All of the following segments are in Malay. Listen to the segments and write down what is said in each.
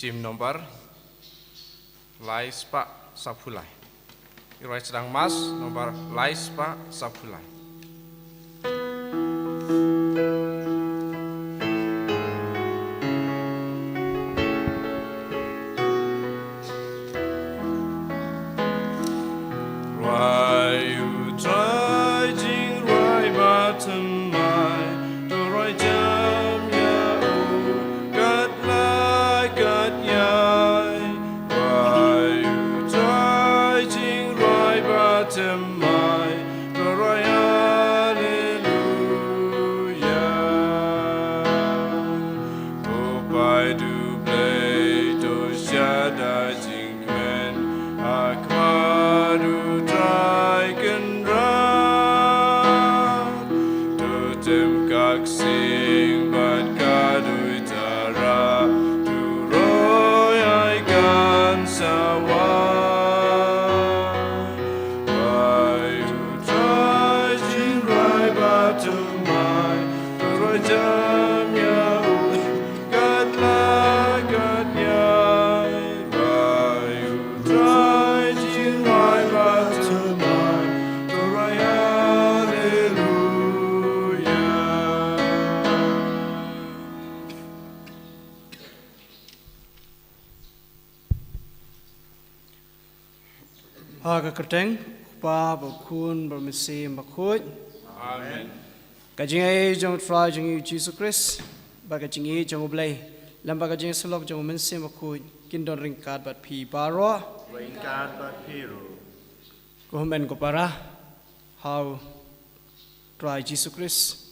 SIM nomor Lais Pak Sapulai. Irwai sedang mas nomor Lais Pak Sapulai. Kerteng pa bakun bermesi makut. Amen. Kajing ai jong try jong Jesus Christ. Bagajing ai jong oblay. Lamba kajing selok jong mensi makut. Kindon ringkat bat pi baro. Ringkat bat piru. Kuhmen ko para. How try Jesus Christ.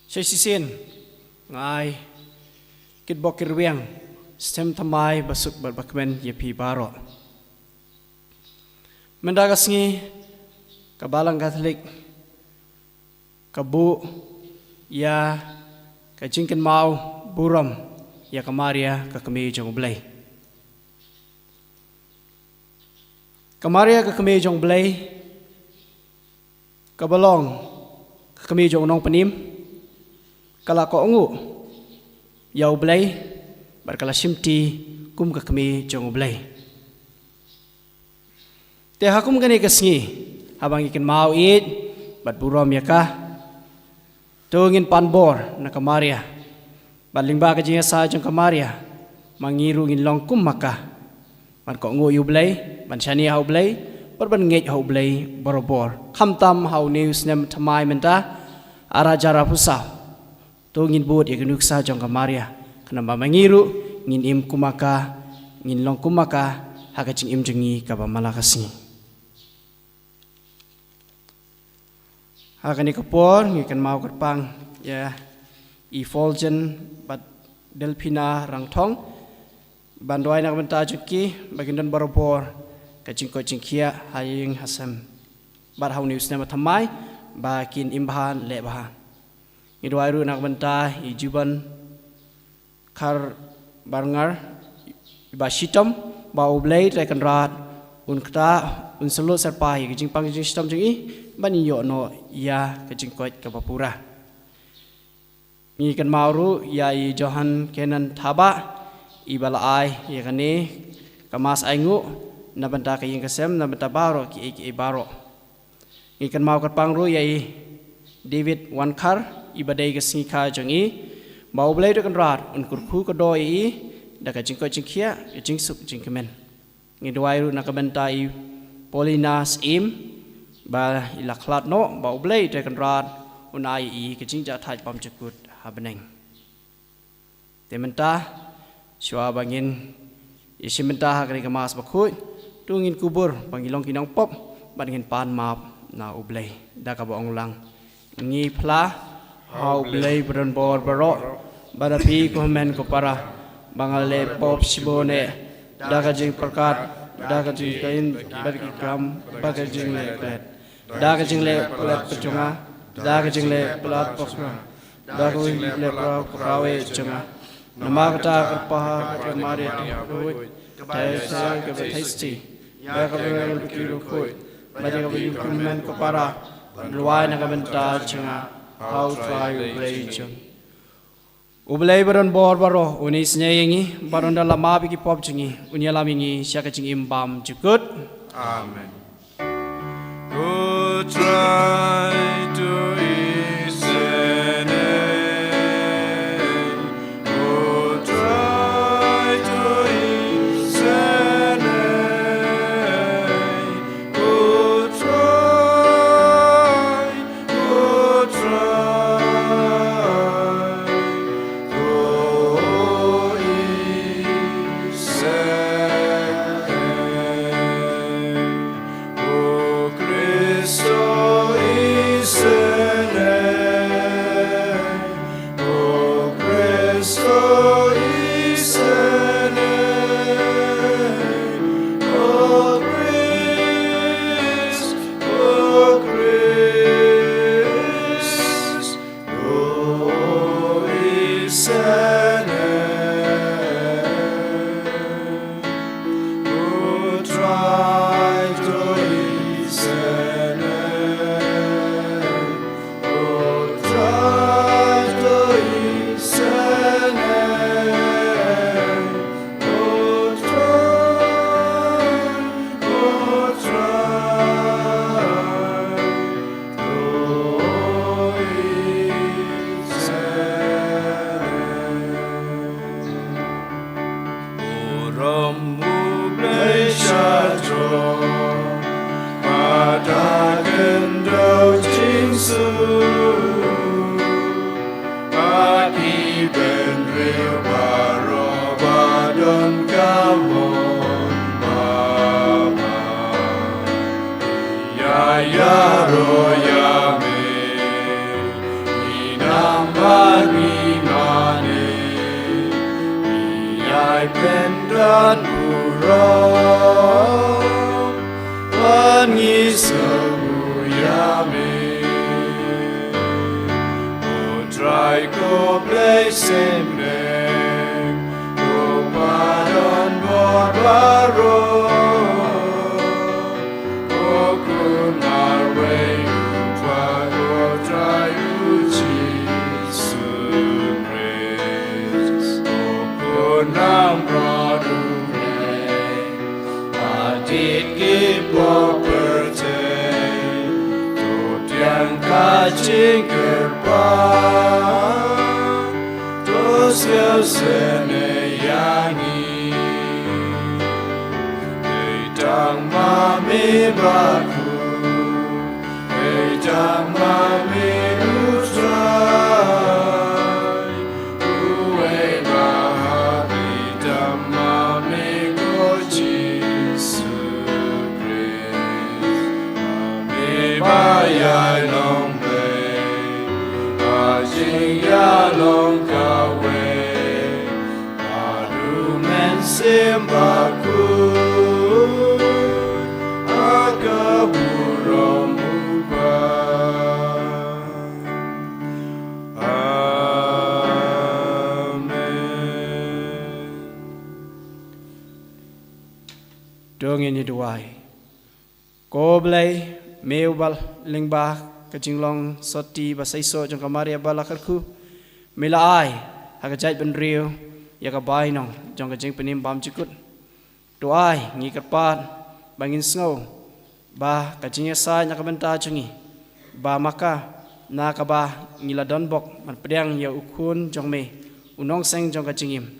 Sisin ngai kit bokir wiang. Stem tamai basuk bat bakmen ye pi baro. Mendagasngi kabalang Katolik kabu ya kajingken mau buram ya kamaria kakami jong blay kamaria kakami jong blay kabalong kakami jong nong penim kala ko ungu yau blay barkala simti kum kakami jong blay te hakum gani kasngi habang ikan mau it bat buram yaka tungin panbor na kamaria balingba ka jinga sa jong kamaria mangiru ngin longkum maka man ko ngo yublay ban shani hau blay barban ngej hau blay borobor khamtam hau news nem thamai menta arajara pusa tungin bud ikanuk sa jong kamaria kana mangiru ngin im kumaka ngin longkum maka hakaching im jengi ka malakasngi Hakani kapor ngikan mau kerpang ya Effulgent bat Delphina Rangthong banduai nak benta juki bagindan barobor kacing kia haying hasam bat hau news nama thamai bakin imbahan lebaha ngiduai ru nak benta ijuban kar barangar ibashitom ba oblay rekan rat unkta unselut serpai kacing pang kacing sistem jengi bani yo no ya kacing koit kapapura ni kan mauru ya I Johan Kenan Thaba ibala ai ya kani kamas aingu na banta kaying kasem na banta baro ki baro ni kan mau katpang ru ya I David Wankar ibadai kasngi kha jongi mau blai kan rat un kurku ko do I da kacing koit jingkhia kacing sup jingkemen ni doai ru na ka banta I Polinas im ba ilaklat no ba oblay te kan rat unai I kajing ja thai pam chakut habeneng tementa shwa bangin isimenta hakri kamas bakhut tungin kubur bangilong kinang pop bangin pan map na oblay da ka bong lang ngi phla ha oblay bron bor baro barapi ko men ko para bangale pop sibone da ka jing perkat da ka jing kain bagi kam bagajing lepet da kajing le pelat pecunga da kajing le pelat pokna da kajing le prawe cunga nama kata kerpaha kemari tuh tai sa ke tasty da kajing kiru koi baca kajing kumen kepara luai nak benta cunga how try play cung Ublay baron bor baro unis nyayengi baron dalam mabi ki pop jengi unya lamingi syaka jeng imbam jukut. Amen. Who try to Dongin duai. Ko blai meubal lingba kajinglong soti basaiso jong kamari abala karku mila ai hakajai ben rio ya ka bai nong jong kajing penim bam cikut doai ngi kerpat bangin snow ba kajingnya sa nya kabenta cungi ba maka na ka ba ngila donbok man pedang ya ukun jong me unong seng jong kajingim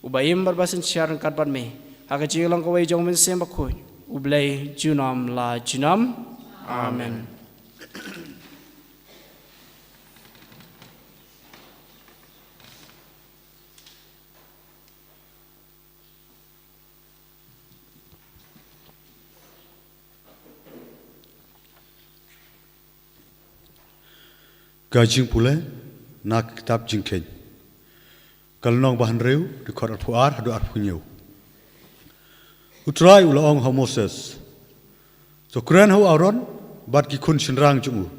ubaim barbasin syar kat ban me hakajing long kawai jong men sem bakui ublai junam la junam amen. Gajing pula nak kitab jingkeng. Kalnong bahan reu dikor arpuar hadu arpunyau. Utrai ulaong ha Moses. So keren hau Aaron bat ki kun sinrang jungu.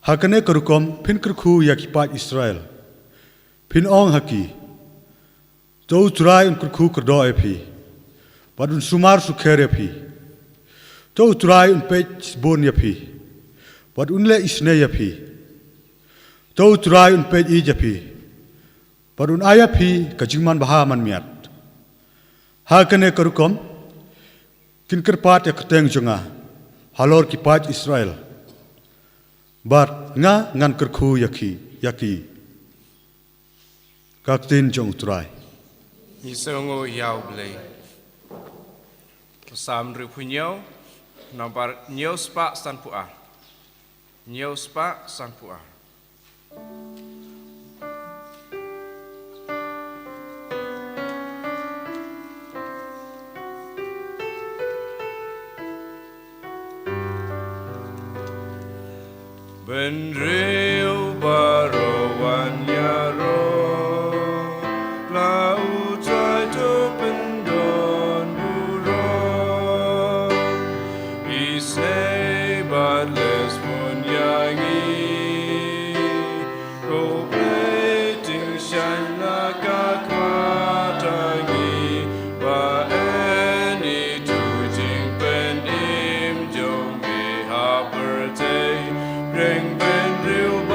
Hakane karukom pin kerku yakipat Israel. Pin ong haki. So utrai un kerku kerdo epi. Bat un sumar suker epi. So utrai un pech bon epi. Wat unle isne yapi. Tau turai un pej i yapi. Parun ayah pi kajingman baha man miat. Ha kene karukom kin kerpat ya keteng jonga halor kipat Israel. Bat nga ngan kerku yaki kaktin jong utrai. Isongo yau blei. Sam rupunyo nomor nyospa sanpua. Nyospa sanpua. Benreu barawan yaro lau trai tu pendon burong isei badles pun yangi ko plating shana kakwatangi ba eni tu jing pendim jong be hapertei Ring Benreu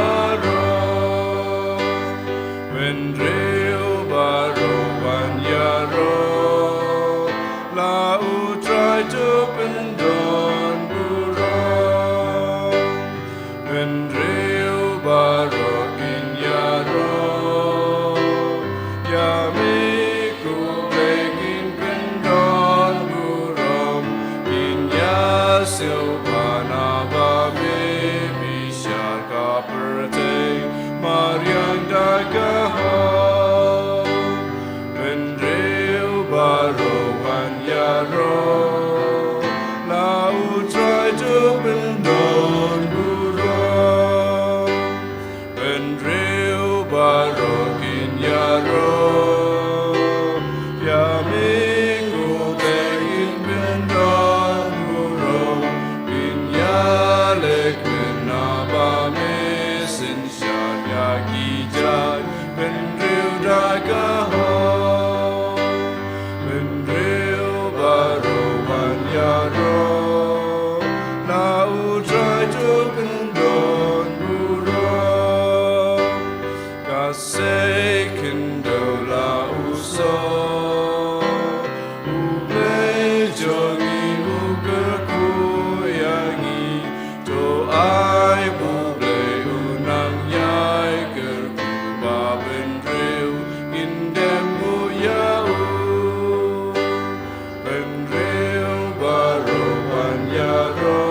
baro wan yaro lau trai tu pendon burong Benreu baro kin yaro yamiku begin pendon burong kin yasil panabame Mariang dagaho Benreu baro wan yaro lau trai tu pendon burong Benreu baro kin yaro yamiku begin pendon burong kin yalek menabame Gijai Benreu dagaho Benreu baro wan yaro lau trai tu pendon burong kasih kendo lau so ublei jongi ukerku yangi to ai bublei unang yai kerku ba Benreu indem buyau Benreu baro wan yaro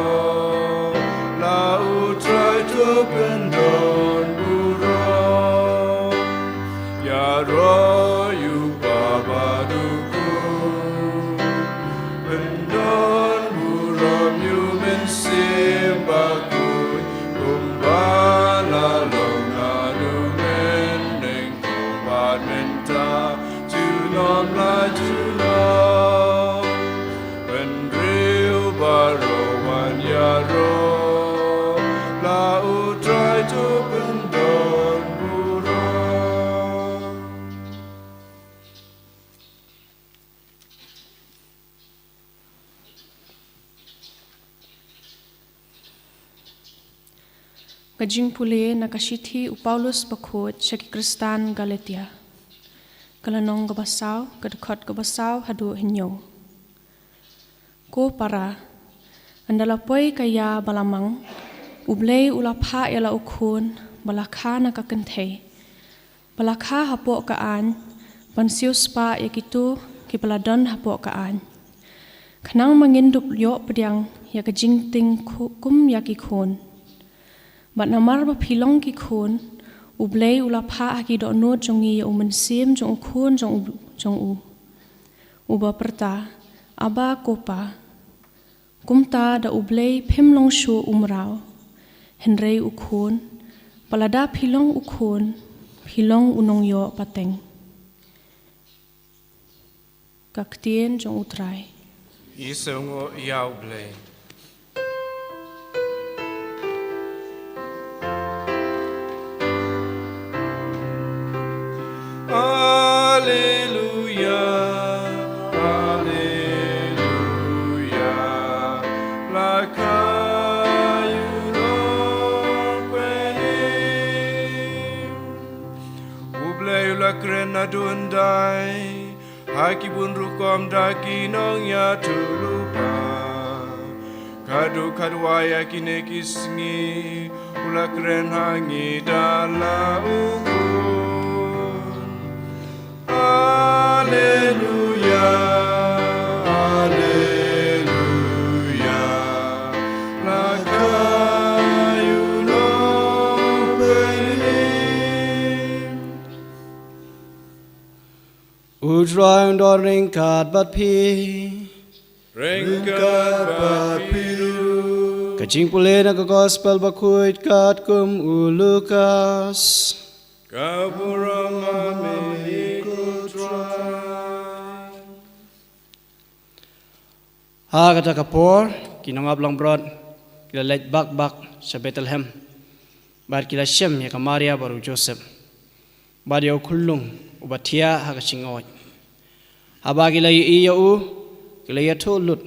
lau trai tu pendon burong yaro yu babaduku pendon burong yu mensimbaku kumbala long adungen neng kumbat menta junon la junon Benreu baro wan yaro lau trai tu pendon burong Kajing pule nakasithi u Paulus bakut syaki Kristan Galatia. Kalanong gabasaw, kadekot gabasaw hadu hinyo. Ko para, andalapoy kaya balamang, ublay ulapha yala ukun, balakha nakakentay. Balakha hapo kaan, pansius pa yakitu kipaladon hapo kaan. Kanang mangindup yo pediang yakajing ting kum yakikun. Bat namar ba pilong ki khun ublei ulapha aki do no jongi umensim jong khun jong u uba perta aba kopa kumta da ublei phimlong shu umrao henrei ukhun palada pilong ukhun pilong unong yo pateng kaktien jong utrai Isongo yau blei Hallelujah, hallelujah, la kayuno kwene, ublei la adundai haki bun rukom daki nong ya tulupa kadu kadwaya kine kisngi ula kren hangi dala ugun Alleluia Alleluia lakayu no penim Udroy doring kat bat pi Ringkat bapiru Kajing pulih na ka gospel bakuit kat kum ulukas Kapurang ame ikutrai Ha kata kapor kinangab lang brod kila leit bak sa Bethlehem bad kila Shem ya ka Maria baru Joseph bad yaw kullung ubatia ha ka singoy haba kila iya u kila ya tulut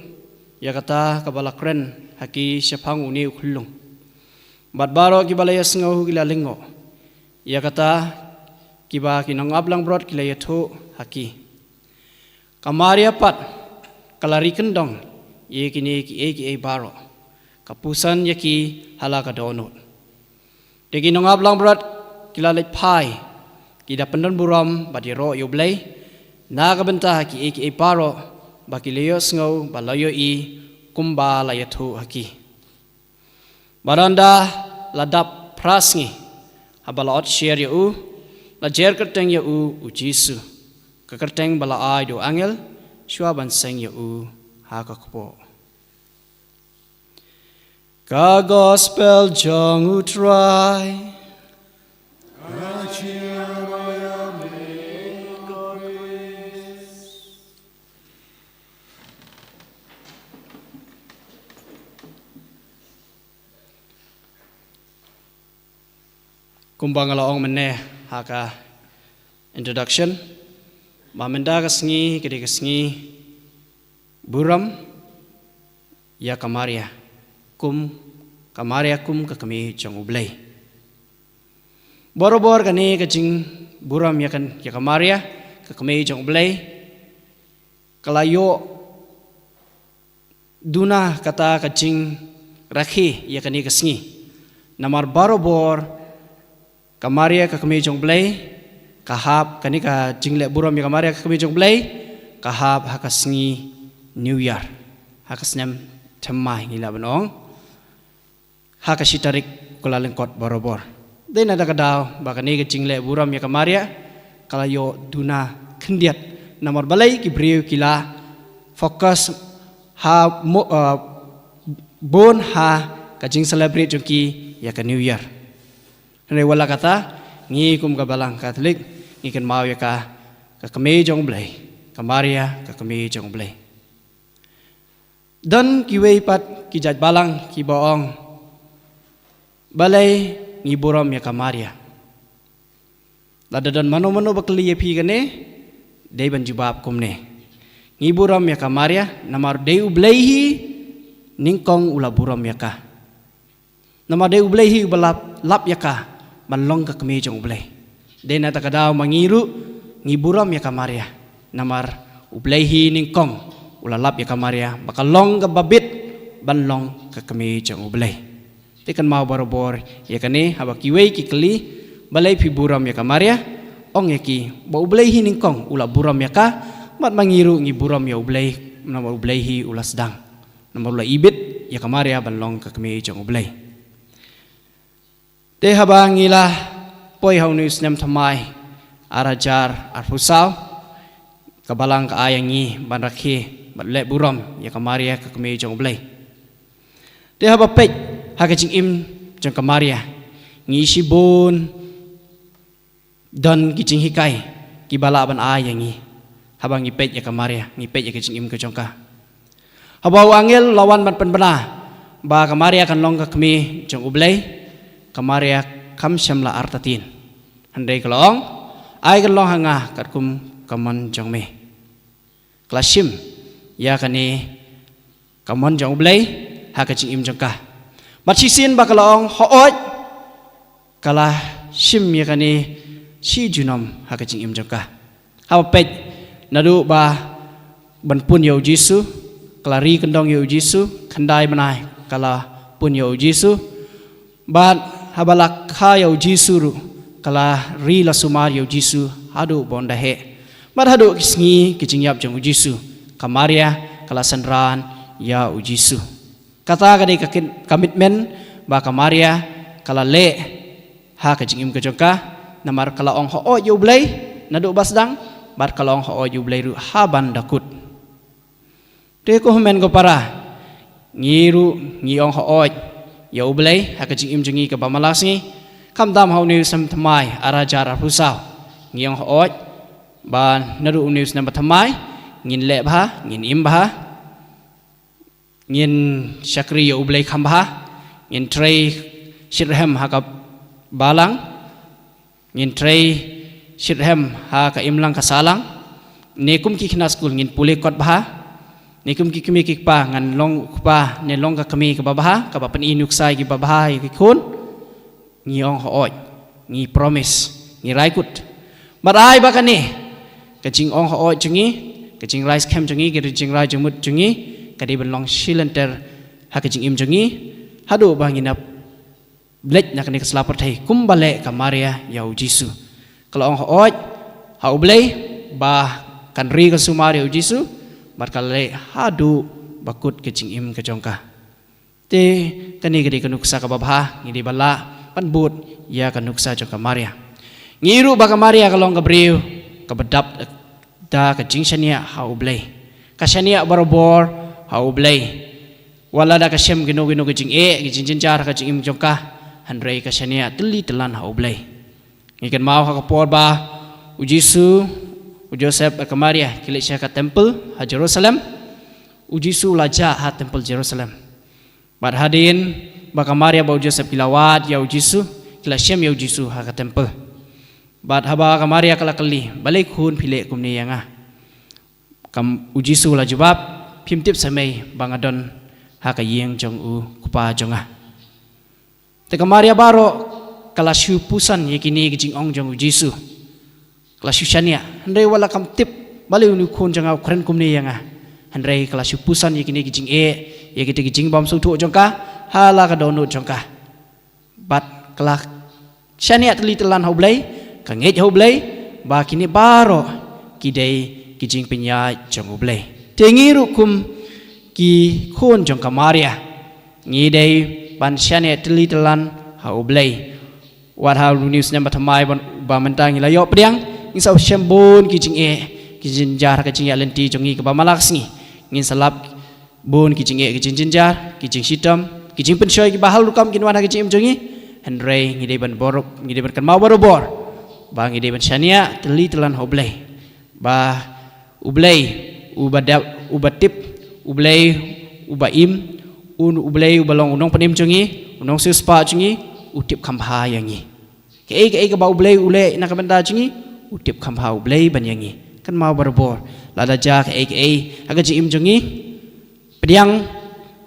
ya kata kabalakren haki syapang uni kullung bad baro kibala ya singaw kila lingo ya kata kiba kinangab lang brod kila ya tu haki ka Maria pat kalari kendong ye kini ki baro kapusan yaki halaka donut degi nongab lang berat kila lek pai kida pendon buram badiro yoblay naga benta ki baro baki leyo sngau balayo i kumba layatu haki baranda ladap prasngi habalaot share yu la jer kerteng yu Jisu kekerteng bala ai do angel shua ban seng yu hakakpo ka gospel jong utrai kumbang alaong meneh haka introduction mamenda kasngi kedi kasngi buram ya kamaria kum kamaria kum ka kami jong ublay borobor kani kajing buram ya kan ya kamaria ka kami jong ublay kalayo duna kata kajing rakhi ya kani kasngi namar borobor kamaria ka kami jong blay kahap kani ka jingle buram ya kamaria ka kami jong blay kahap hakasngi New Year hakasnyam temai ngila benong hakasitarik kula lengkot borobor den ada kadaw bakani ka jingle buram ya kamaria kalayo duna kendiat namar balai ki briu kila fokus ha bon ha ka jing celebrate jongki ya ka New Year Nai wala kata ngi kum ka balang Katolik ngi kan mau ya ka kami jong blay kamaria ka kami jong blay dan kiwei pat ki jaj balang ki boong balay ngi buram ya kamaria lada dan mano bakli pi kane dei ban jubab kumne ngi buram ya kamaria namar dei ublayhi ningkong ula buram ya ka namar dei ublayhi balap lap ya ka manlong ka kami jong ublay den ata kadaw mangiru ngiburam ya kamaria namar ublayhi ningkong ulalap ya kamaria bakalong ka babit banlong ka kami jong ublay tekan mau barobor ya kane haba kiwei kikli balay pi buram ya kamaria ong ya ki ba ublayhi ningkong ula buram ya ka mat mangiru ngiburam ya ublay namar ublayhi ulas dang namar ula ibit ya kamaria banlong ka kami jong ublay Te habang ila poy haw news nem tamay arajar arpusaw kabalang kaayangi banrakhi batle buram ya kamaria ka kami jong blay te haba pek hakajing im jong kamaria ngi sibon don kijing hikay kibala ban ayangi habang ngipet ya kamaria ngipet ya kajing im ka jongka habaw angel lawan ban penbena ba kamaria kan long ka kami jong ublay kamaria kam syamla artatin handai kalong ai kalong hanga katkum kaman jong me klasim ya kani kaman jong blay ha ka ching im jong ka machisin ba kalong hooj kala sim ya kani si junom ha ka ching im jong ka Haba pej nadu ba ban pun yo Jisu kelari kendong yo Jisu kandai manai kala pun yo Jisu ban haba lakha yo Jisu ru kala ri la sumar yo Jisu hadu bonda he mat hadu kisngi kijingyap jong Jisu kamaria kala sanran ya Jisu kata kadai komitmen ba kamaria kala le ha kajingim kajongka namar kala ong ho yo blai nadu basdang bar kala ong ho yo blai ru ha ban dakut te ko men ko para ngiru ngi ong ho yo blai ha kajingim jongi ka bamalasngi kam dam hau news sam thamai arajar pusau ngiong hooj ban nadu news nam thamai ngin le bha ngin im bha ngin shakri yo blai kham bha ngin trei shirhem ha ka balang ngin trei shirhem ha ka imlang ka salang nekum ki khna school ngin pule kot bha nekum ki kemi ki pa ngan long pa ne long ka kemi ka bha ka ba pen inuk sai ki bha ki khun ngi ong hooj ngi promise ngi raikut marai bakani kajing ong hooj jungi kajing rice camp jungi ke jing rai jumut jungi kadi ben long shilenter ha kajing im jungi hadu bangina blek nak ni keselapar thai kumbale kamaria yau Jisu kalau ong hooj ha ublei ba kan ri ka sumari yau Jisu bar kale hadu bakut kajing im kajongka te kani kadi kanuksa ka babha ngidi bala pan but ya kan nuksa jong kamaria ngiru ba kamaria kalong gabriu kabadap da ka jingshania ha ublei kasania barobor ha ublei wala da ka shem gino gino jing e jing jar ka jing im jongka hanrei kasania teli telan ha ublei ngikan mau ha kapor ba Jisu Joseph kamaria kilik ka temple ha Jerusalem Jisu laja ha temple Jerusalem bad hadin baka Maria bau Joseph kilawat yau Jisu kila Shem yau Jisu ha ka temple bat haba ka Maria kala kali balik hun phile kumni yanga kam Jisu la jawab phimtip samai bangadon ha ka yeng jong u kupa jonga te ka Maria baro kala shu pusan yakini kijing ong jong Jisu kala shu shania ndai wala kam tip balik uni khun jonga khren kumni yanga handrai kala shu pusan yakini kijing e yakiti kijing bam su thu jongka hala ka donut jongka bat kelak shania teli telan hoblei ka ngej hoblei ba kini baro kidei kijing penya jong hoblei tengiru kum ki khon jong kamaria ngidei ban shania teli telan hoblei wat ha news nyam bathamai ba mentang ila yo priang ngin sau shembon kijing e kijing jar ka jing ya lenti jongi ka ba malaksni ngin salap bon kijing e kijing jinjar kijing sitam kijing pensoi ki bahal lukam kinwana kijing jongi Henry ngide ban borok ngide ban kan mau borobor ba ngide ban shania teli telan hoblei ba ublei ubadap ubatip ublei ubaim ublei ubalong unong panim jongi unong suspa jongi utip khamha yangi ke ka ba ublei ule nak benda jongi utip khamha ublei ban yangi kan mau borobor lada ja ke aga jim jongi pediang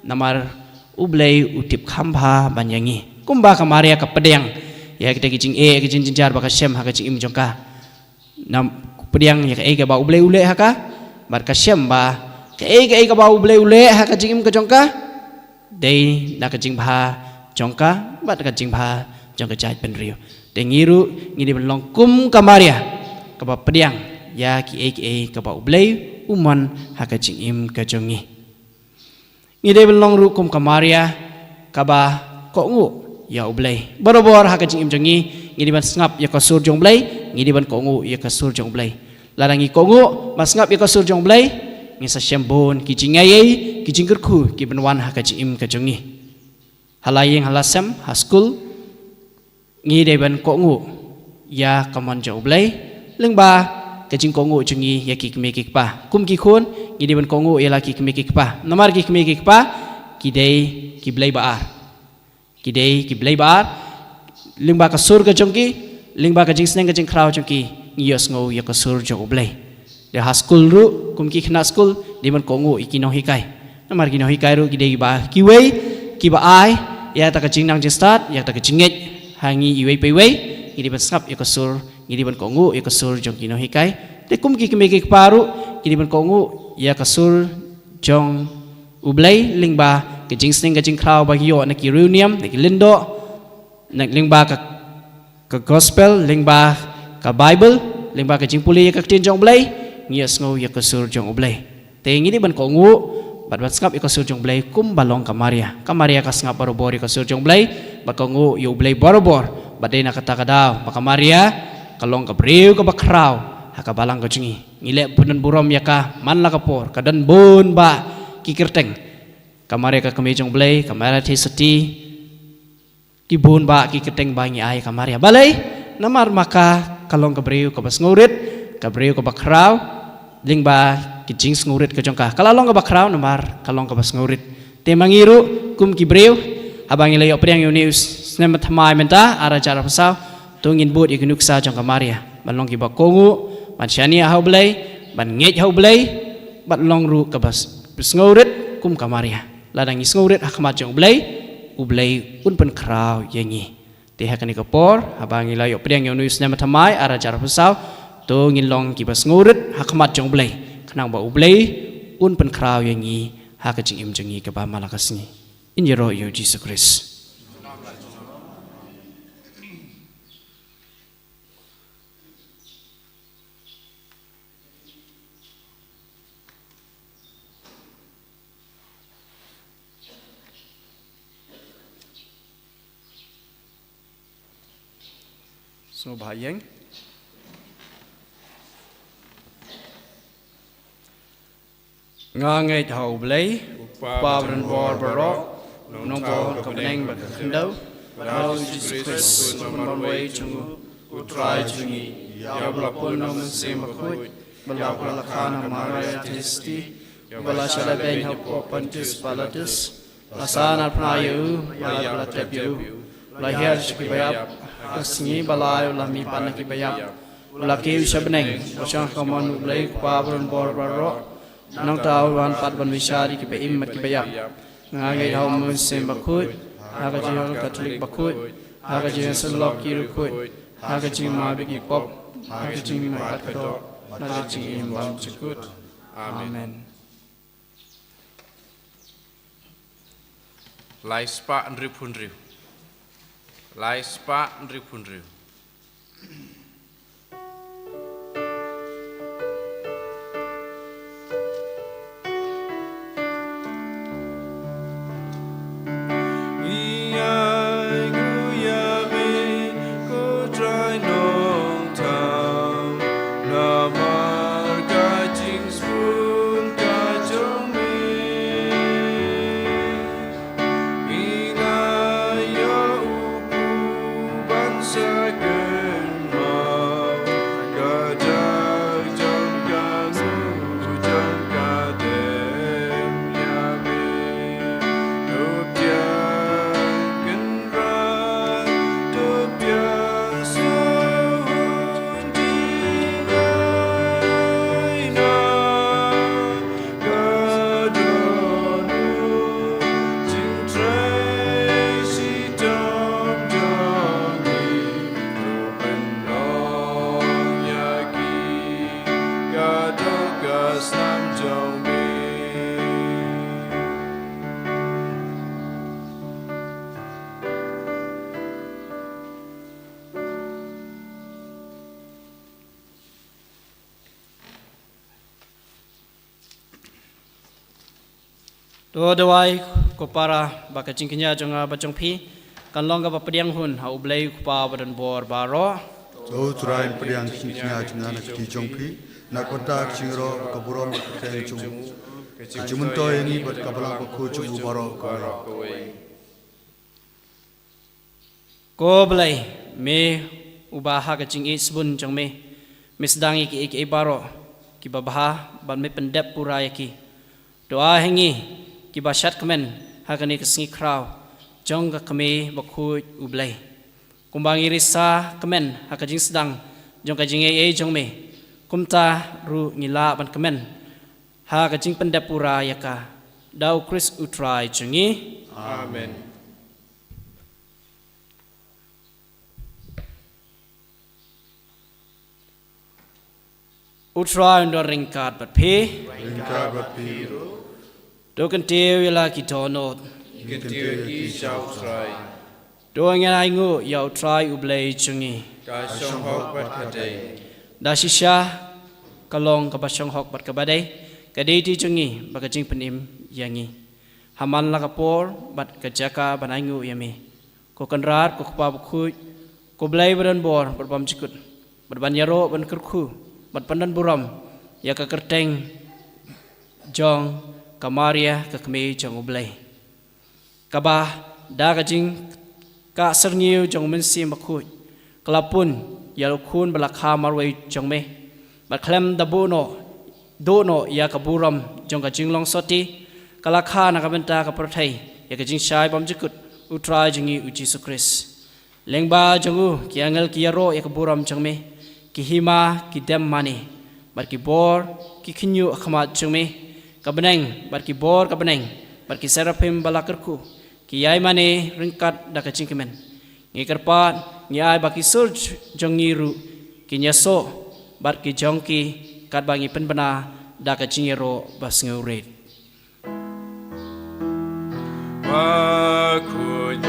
namar ublei utip khamha banyangi kumba kamaria ka pedang ya kita kijing kijing jinjar baka shem ha kijing im jongka nam pedang ya ka ba ublei ule ha ka bar ka shem ba ka ka ba ublei ule ha kijing im ka jongka dei na kijing bha jongka bat kijing bha jongka jai penrio de ngiru ngidi belong kum kamaria ka ba pedang ya ki ka ba ublei uman ha kijing im ka jongi ngide belong rukum kamaria kaba ko ngu ya ublei borobor ha kajing im jongi ngide ban ngap ya ka sur jong blei ngide ban ko ngu ya ka sur jong blei larangi ko ngu mas ngap ya ka sur jong blei ngisa shembon kijing ai kijing kerku ki ban wan ha kajing im ka jongi halayeng halasam ha school ngide ban ko ngu ya kamon jong blei lengba kajing ko ngu jongi ya ki kme ki pa kum ki khon ngide ban ko ngu ya la ki kme ki pa namar ki kme ki pa kidei ki blei baar kidei ki blei baar lingba ka sur ka jongki lingba ka jing sneng ka jing krau jongki ngiyos ngo ya ka sur jo blei de ha school ru kum ki khna school de ban ko ngu ikino hikai namar kino hikai ru kidei ba ki wei ki ba ai ya ta ka jing nang jing start ya ta ka jingej hangi iwei pe wei ngide ban sap ya ka sur ngide ban ko ngu ya ka sur jongki no hikai te kum ki keme ki paru kini ban kongu ya kasur jong ublay lingba ke jing sning ke jing kraw ba yo na ki reunion na ki lindo na lingba ka gospel lingba ka bible lingba ke jing puli ka tin jong blay ngia sngo ya kasur jong ublay te ngini ban kongu bat skap iko sur jong blay kum balong kamaria ka skap barobor iko sur jong blay bat kongu yo blay barobor bat dei na kata kadaw kamaria kalong ka breu ka bakraw haka balang ka jungi ngile bunan burom ya ka man la kapor kadan bun ba kikirteng kamaria ka kami jong blay kamara thi seti ki bun ba kikirteng ba ngi ay kamaria balai namar maka kalong ka breu ka basngurit ka breu ka bakraw lingba kijing ngurit ke jongka kalalong ka bakraw namar kalong ka bas ngurit te mangiru kum ki brew abang ilayo priang yo news snem thamai menta ara cara pasau tungin bud ikunuk sa jongka maria balong ki bakongu ban shani hau blai ban ngej hau blai bat long ru ka bas ngurit kum ka maria ladang is ngurit akmat jong blai u blai un pen kraw yengi te hakani ka por abang ilayo priang yo news snem thamai ara cara pasau tungin long ki bas ngurit akmat jong blai kenang ba ublay un pen kraw yang ni ha ka jing im jengi ke ba malakas ni in yero yo Jesus Christ so bayang ngai thầu lấy ba bần bò bờ nông bò cầm neng bật khinh đâu bao Jesus Christ nông way chung utrai chungi ya bla pun nông sem bakut bala bala khana maraya testi bala shala ben hau opentis balatis asana prayu bala bala tebu la her ki bayap asni bala la mi pan ki bayap la ki shabneng osang kamon ulai ba bần bò bờ nong tau wan pat ban wisari ki beim mat ki bayap ngai hau mun sem bakut aga jing katolik bakut aga jing selok ki rukut aga jing ma bi ki pop aga jing ma pat kato aga jing im bam chukut amen Lai spa andri punriu. Lai spa andri punriu. Do dawai ko para baka jingkinya jonga bacong pi kan long ka padiang hun ha ublay ko pa badan bor baro do turain priang kinya jingana ki jongpi na kota chingro kaburom keng chung jumun to ini bat kabalang ko chung baro ko blay me ubaha ka jing isbun jong me misdangi ki baro ki babaha ban me pendep pura yaki doa hengi ki basyat kemen hakani kesengi kraw jong ka kami bakut ublay kumbangi risa kemen hakajing sedang jong ka jing jong me kumta ru ngila ban kemen hakajing pendapura yaka dau Chris utrai jengi Amen. utrai undor ringkat bat pe Ringkat bat piru. do kan teu yala ki tonot Ketiu ki shau trai. do ngai ngu ya utrai ublei chungi Ka shong hok bat kadai. da shisha kalong ka basong hok bat ka badai ka dei ti chungi ba ka jing penim yangi haman la ka por bat ka jaka banai ngu yami ko kan rat ko pa khu ko blai baran bor bat bam chikut bat ban yaro ban kerku bat pandan buram ya ka kerteng jong kamaria ka kme jong ublai kaba da ka jing ka serniu jong men sim khu kelapun ya kun balakha marwai jong me bat klem da do no ya ka buram jong ka jinglong soti kalakha na ka benta ka prothai ya ka jing shai bam jikut utrai jingi uji sukris lengba jongu ki angal ki yaro ya ka buram jong me ki hima ki dem mani bat ki bor ki khinyu khama jong me ka beneng bat ki bor ka beneng bat ki serapim balakarku ki yai mani ringkat da ka jingkemen ngi karpat ngi ai baki sul jong ngiru ki nyaso bat ki jongki kat bangi penbena da ka jingero bas ngeuret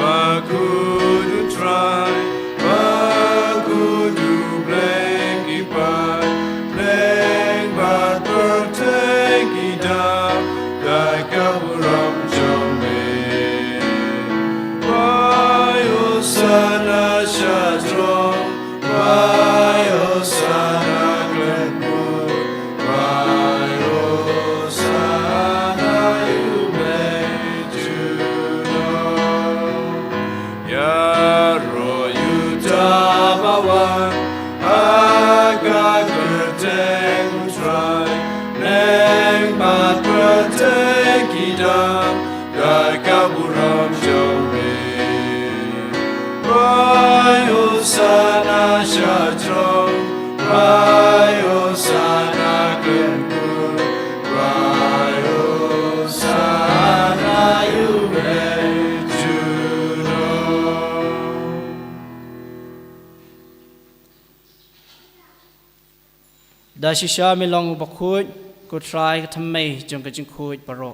Bakud utrai. Bakud ubleng ipat. Bleng bat berteng idam. Dai kaburam jome. Wayo sana syadrom. Wayo sana glenmu. Wayo sana yubleng juno. Ya ro yutamawan. Agak kerteng utrai. Neng bat berteng idam. Dai kaburam jome. Wayo sana syadrom. Wayo sana glenmu. Wayo sana yubleng juno. da shisha mi long bakhut ko try ka thammai jong ka jing khoi paro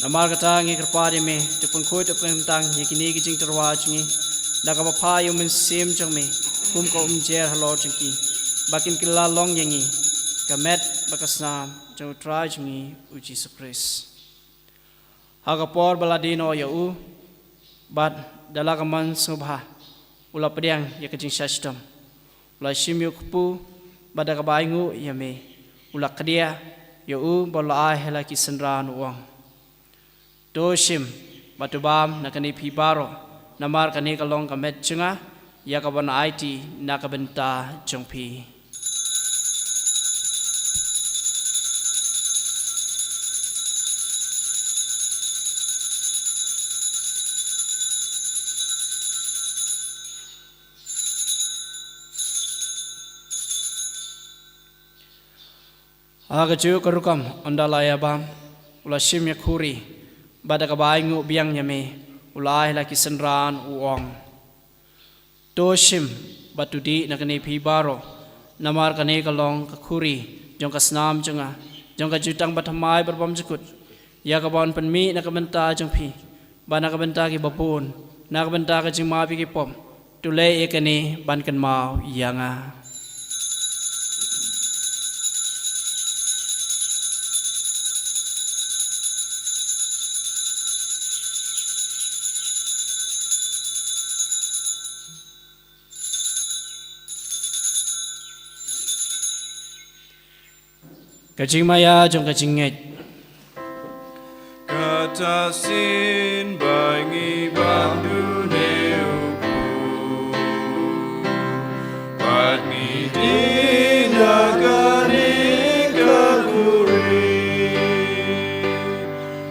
namar ka ta ngi karpa de me te pun khoi te pun tang ye kini ki jing tarwa chingi da ka ba pha yu min sim jong me kum ko jer halo chingki bakin kila long yangi ka met bakasnam jong try chingi uji surprise ha ka por baladino ya u bat dala ka man subha ula pediang ya ka jing shashtam ula shimyu kupu bada ka baingu ya me ula kadia ya u bola ai hela ki senran uang doshim batu bam nakani pi baro namar kani kalong ka met chinga ya ka ban IT na ka benta jongpi aga chu karukam andalaya bam ula shim ya khuri bada ka baingu biang yame ulai la kisenran uong toshim batudi nakani phi baro namar kane kalong ka khuri jong ka snam chunga jong ka jutang bathamai berbam jukut ya ka bon penmi nakabenta jong phi bana ka benta ki babun nakabenta ka jing ma pi ki pom tule ekani ban kan mau yanga kajing maya jong kajing nget Kata sin bangi bandu neuku Pagi dinagari kakuri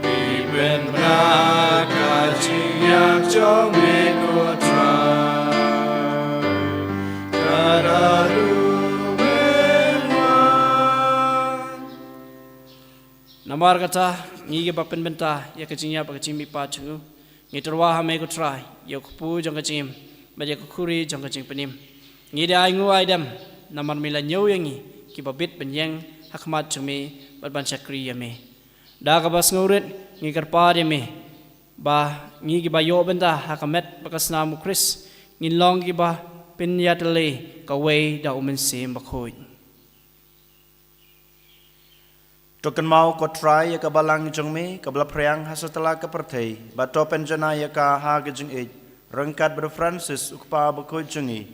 Iben kajing yang jong mekotra Karalu namar kata ngi ba pen benta ya kajing ya ba kajing mi pa chu ngi terwa ha me ko try ya ku jong kajing ba ya ku khuri jong kajing penim ngi da ai ngu ai dam namar mila nyau yangi ki babit benyeng hakmat jumi ban chakri yame da ka bas ngurit ngi karpa yame ba ngi ki ba yo benda hakamet bakas namu Chris ngin long ki ba pin yatale ka wei da umen sim bakhoi Token mau ko try ya ka balang jong me ka bla priang hasatala ka perthei ba to penjana ya ka ha ge jing e rangkat ber Francis ukpa ba ko jungi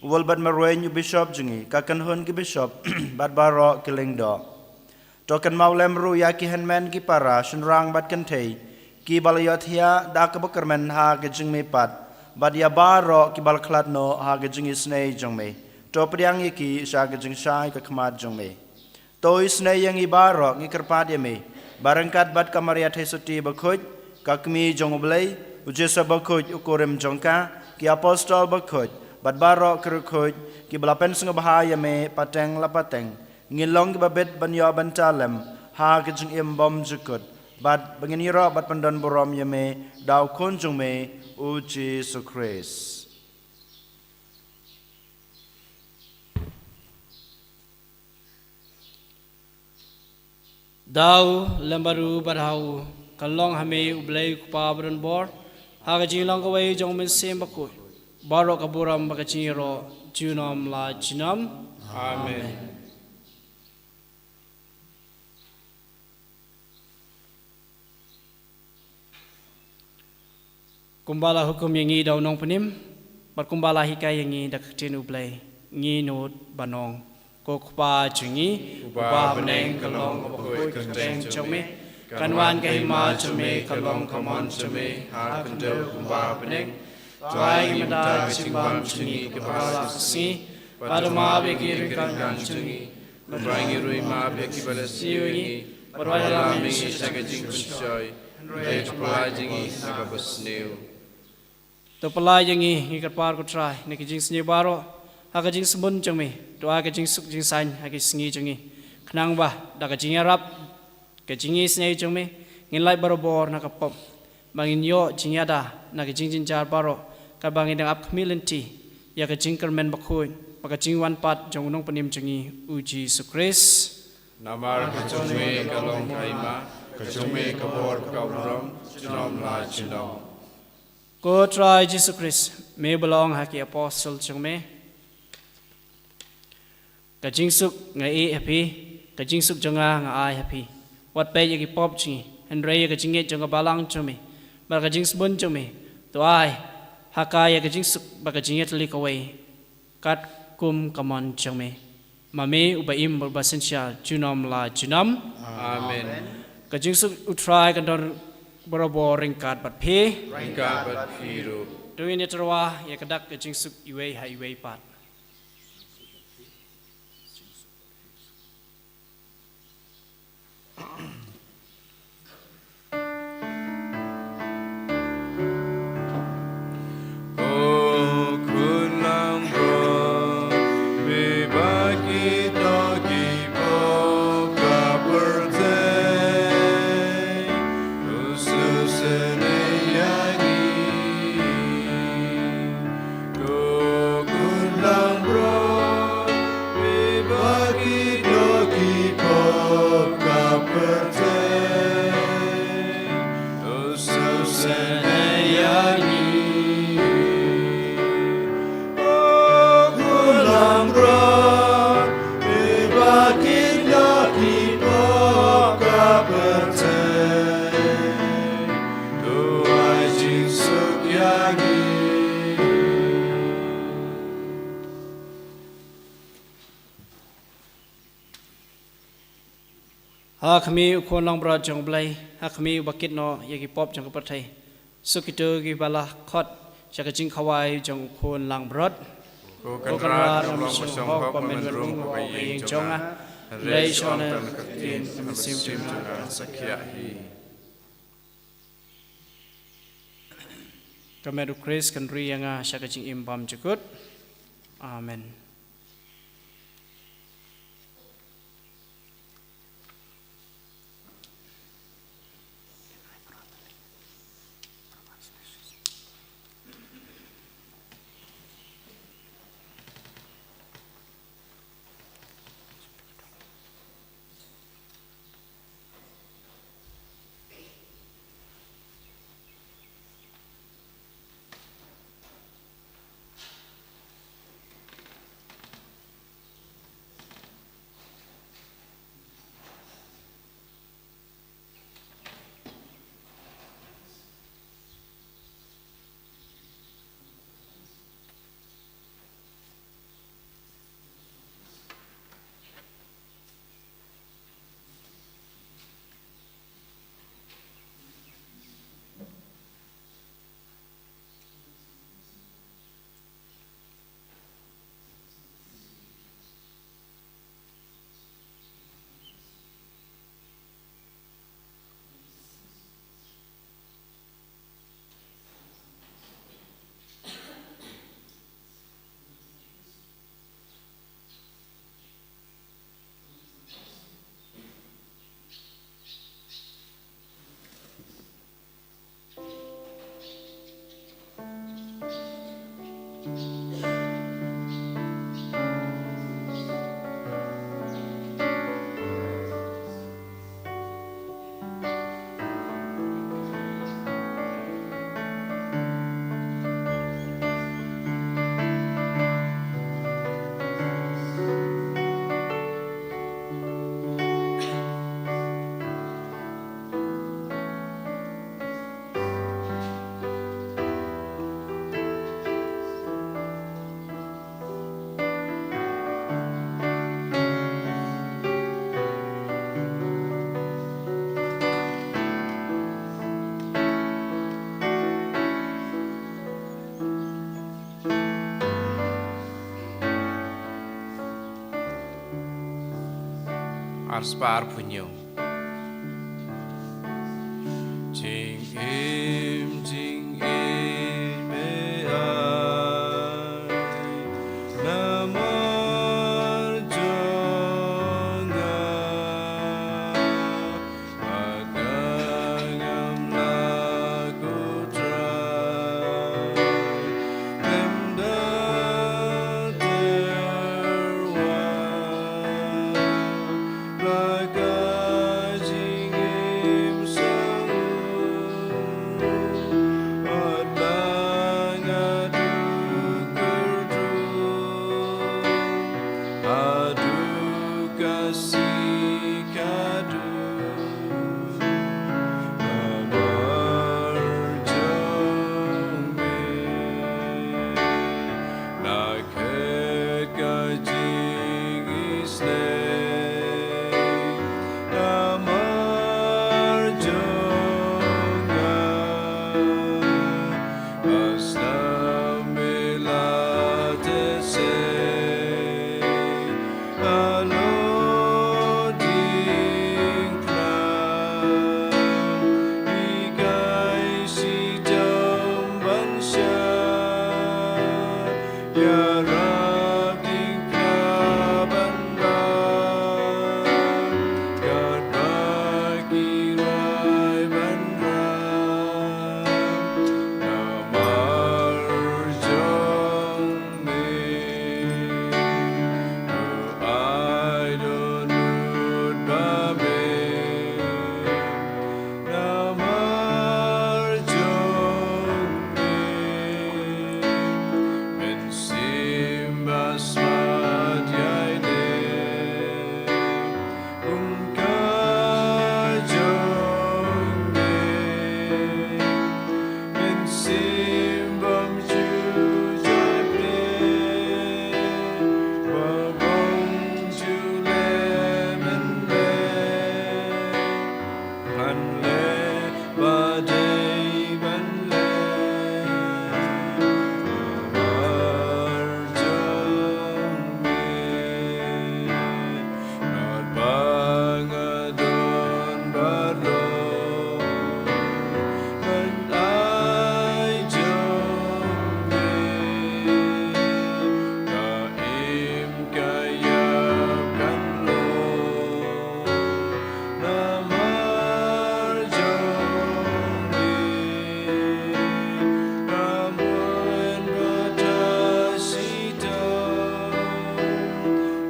wal bad marwen yu bishop jungi ka kan hon ki bishop bad baro killing do token mau lemru ya ki henman ki para shunrang bad kan thei ki balayothia da ka bakarmen ha ge jing me pat bad ya baro ki bal khlat no ha ge jing isnei jong me to priang ye ki sha ge jing shai ka khmat jong me Toi snai yang ibaro ngi kerpat yame barangkat bat kamaria thesuti bakhoj kakmi jong oblei ujesa bakhoj ukorem jongka ki apostol bakhoj bat baro kerkhoj ki belapen sing bahaya me pateng lapateng ngilong ki babet banyo bantalem ha ki jing im bom jukut bat benginiro bat pandon borom yame daw konjung me uji sukres Dau lembaru barhau kalong hame ublei kupa bron bor haga jinglong ko wei jong men sem bakoi baro kaburam bakachiro junom la jinam Amen. kumbala hukum yangi dau nong penim bar kumbala hikai yangi dak tin ublei ngi not banong ko kupa jungi kupa beneng kalong bakoi kenteng jome kanwan kai ma jome kalong kamon jome ha kendo kupa beneng tuai mada simbam jungi kepala si pada ma bekir kan jungi Brangi rui ma beki bala siwi Parwala mingi saga jing kusoy Rei tupalai jingi naga basneu to palai yangi ngi kapar ko trai neki jing sni baro ha jing smun jome to ha jing suk jing san ha sngi jungi khnang ba da ka jing arab ka jingi snei jome ngin lai baro bor na ka pop bangin yo jing yada na ka jing jin jar baro ka bangin dang ap milenti ya ka jing kermen bakhoi maka jing wan pat jong nong panim jungi uji sukres Namar kachome kalong kaima Kachome kabor kabram Jinom la jinom ko try Jesus Christ me belong haki apostle jome ka jing suk ngai e happy ka jing suk jonga nga ai happy wat pe yaki pop chi henry ka jinge jonga balang jome ba ka jing sbun jome to ai hakaya ka jing suk ba ka jinge tli ka wei kat kum kamon jome mame ubaim berbasensia junom la junam Amen ka jing suk utrai ka dor borobor ringkat bat phe Ringka bat hiru Tuwin yatarwa ya kadak ka jing suk iwei ha iwei pat ha khami ukon long bra jong blai ha khami bakit no yaki pop jong ka thai sukito gi bala khot chaka jing khawai jong ukon lang brot Ko ko kan ra ram long song song hok hok pa men pamen rung rung ko pa yeng yeng jonga jonga lei Rei shona shona katin sim sim jonga sakya hi kameru kris kan ri yanga chaka jing imbam jukut amen arspar punyo. Jing im me ai namar jonga agangam lagu trai emda terwa laga jingim sangu adang adu kerdu adu kasih kadu namar jongme naket kajing isne namar jonga aslamila tese alo dingkla ikai si jamban sya ya rab dingkla banda God bagi rai banda namar jongme I don't know babe namar jongme men simbas madyaide unka jongme men simbam jujaple babong jule menle panle badai banle namar jongme not bangadon baro and I jongme kaim kayab kanlo namar jongme namun batasito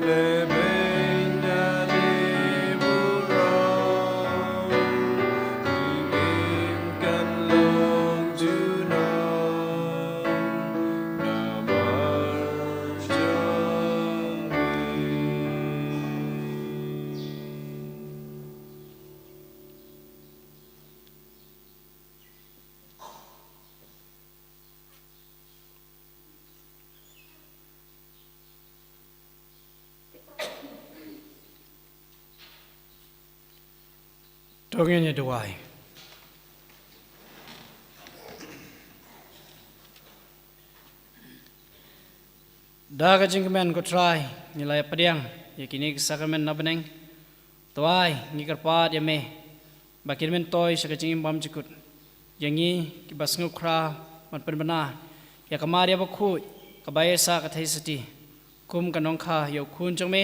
lebenda liburan inginkan long junon namar jongme. Tongenya duai. Daga jingkemen ko try nilai padiang yakini sakramen nabeneng tuai ngikarpat yame bakin men toy sakajing bam jikut yangi kibas ngukra man penbena ya kamari abakhu kabaya sa kathai sati kum kanong kha yo khun jangme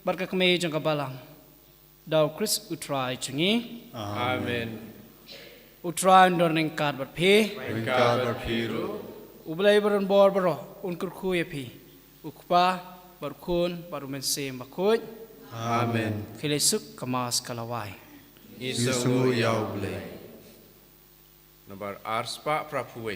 barka kame jang kabalang daw Chris utrai chungi Amen. utrai ndorning kat bat phi Ringkar berpiru, ublai baron bor baro unkur khu ya phi ukpa barkhun barumen sem bakhut Amen. khilesuk kamas kalawai Isungu yauble. Nabar arspa prapuwe.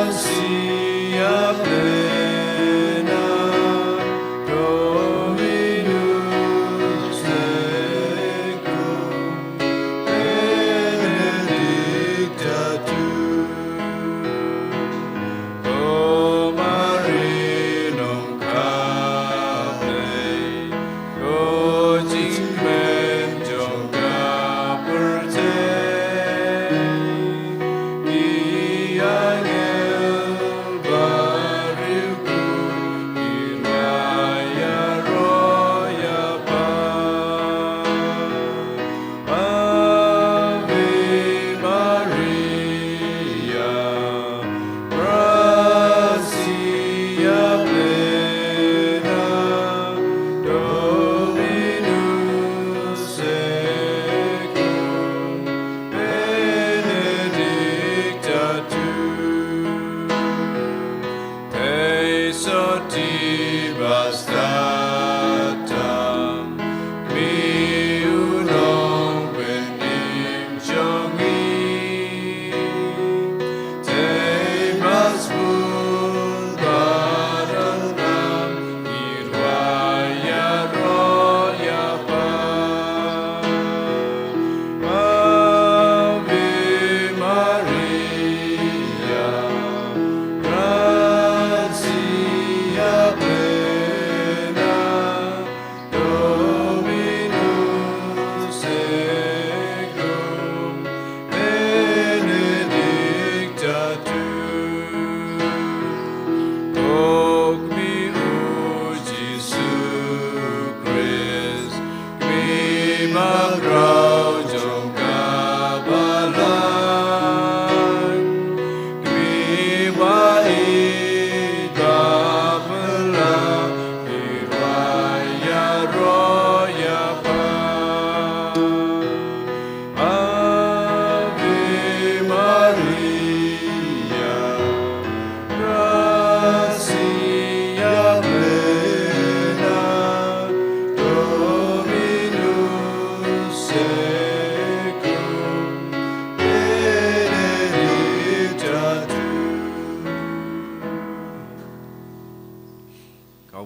Gracia plena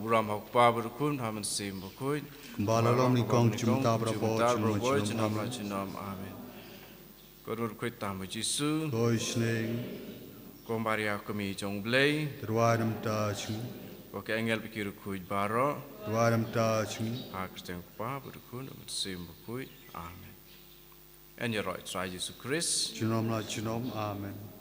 buram hok pa berkun haman sim berkun. Kembali lom ni kong cumta berapa Cinam la cinam amen. Korur kuit tamu Jisu. Koi sneng Kombaria kami jong blay. terwadam ta chung Wake engel pikir kuit baro. terwadam ta chung Kristen pa berkun haman sim berkun amen. En je right try Jesu Christ. chinom la chinom amen.